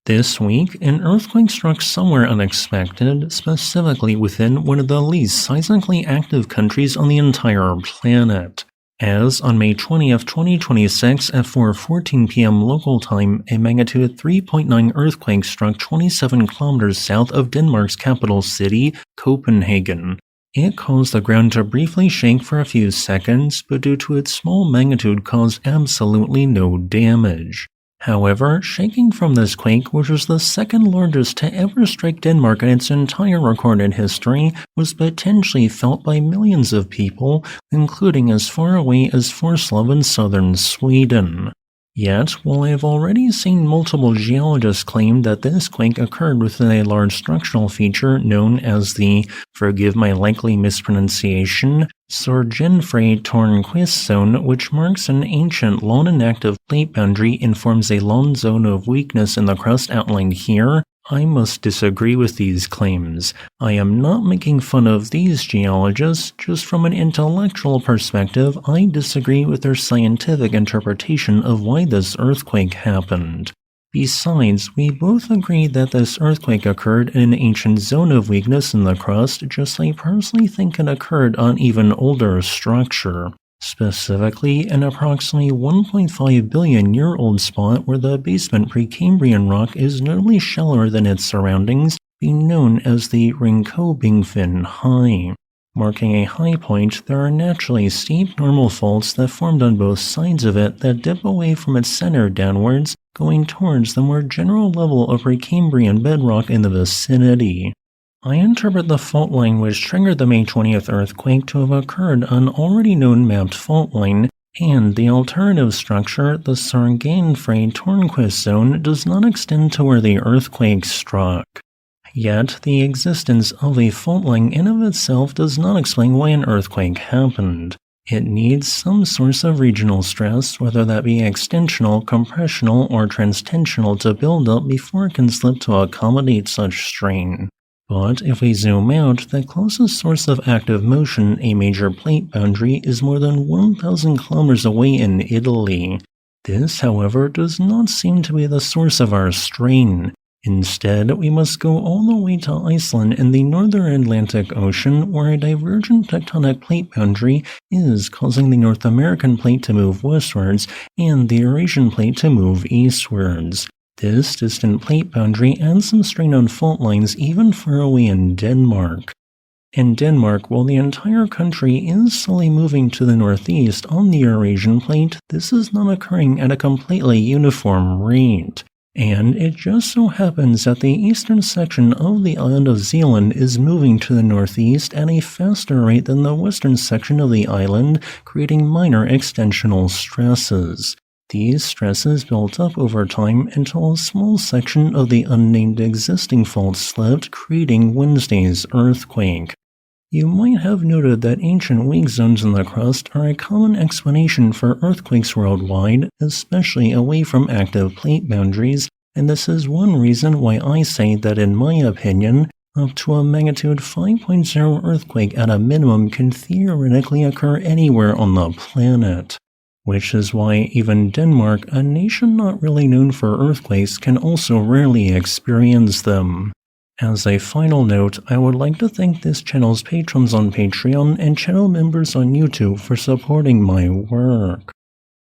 This week, an earthquake struck somewhere unexpected, specifically within one of the least seismically active countries on the entire planet. As on May 20th, 2026 at 4:14 p.m. local time, a magnitude 3.9 earthquake struck 27 kilometers south of Denmark's capital city, Copenhagen. It caused the ground to briefly shake for a few seconds, but due to its small magnitude caused absolutely no damage. However, shaking from this quake, which was the second largest to ever strike Denmark in its entire recorded history, was potentially felt by millions of people, including as far away as Forslöv in southern Sweden. Yet, while I have already seen multiple geologists claim that this quake occurred within a large structural feature known as the, forgive my likely mispronunciation, Sorgenfrei-Tornquist zone, which marks an ancient, long inactive plate boundary and forms a long zone of weakness in the crust outlined here, I must disagree with these claims. I am not making fun of these geologists, just from an intellectual perspective, I disagree with their scientific interpretation of why this earthquake happened. Besides, we both agree that this earthquake occurred in an ancient zone of weakness in the crust, just I personally think it occurred on even older structure. Specifically, an approximately 1.5 billion year old spot where the basement Precambrian rock is notably shallower than its surroundings, being known as the Ringkøbing Fyn High. Marking a high point, there are naturally steep normal faults that formed on both sides of it that dip away from its center downwards, going towards the more general level of Precambrian bedrock in the vicinity. I interpret the fault line which triggered the May 20th earthquake to have occurred on already known mapped fault line, and the alternative structure, the Sorgenfrei-Tornquist zone, does not extend to where the earthquake struck. Yet, the existence of a fault line in of itself does not explain why an earthquake happened. It needs some source of regional stress, whether that be extensional, compressional, or transtensional, to build up before it can slip to accommodate such strain. But if we zoom out, the closest source of active motion, a major plate boundary, is more than 1,000 kilometers away in Italy. This, however, does not seem to be the source of our strain. Instead, we must go all the way to Iceland in the northern Atlantic Ocean, where a divergent tectonic plate boundary is causing the North American plate to move westwards and the Eurasian plate to move eastwards. This distant plate boundary adds some strain on fault lines even far away in Denmark. In Denmark, while the entire country is slowly moving to the northeast on the Eurasian plate, this is not occurring at a completely uniform rate. And it just so happens that the eastern section of the island of Zealand is moving to the northeast at a faster rate than the western section of the island, creating minor extensional stresses. These stresses built up over time until a small section of the unnamed existing fault slipped, creating Wednesday's earthquake. You might have noted that ancient weak zones in the crust are a common explanation for earthquakes worldwide, especially away from active plate boundaries, and this is one reason why I say that in my opinion, up to a magnitude 5.0 earthquake at a minimum can theoretically occur anywhere on the planet. Which is why even Denmark, a nation not really known for earthquakes, can also rarely experience them. As a final note, I would like to thank this channel's patrons on Patreon and channel members on YouTube for supporting my work.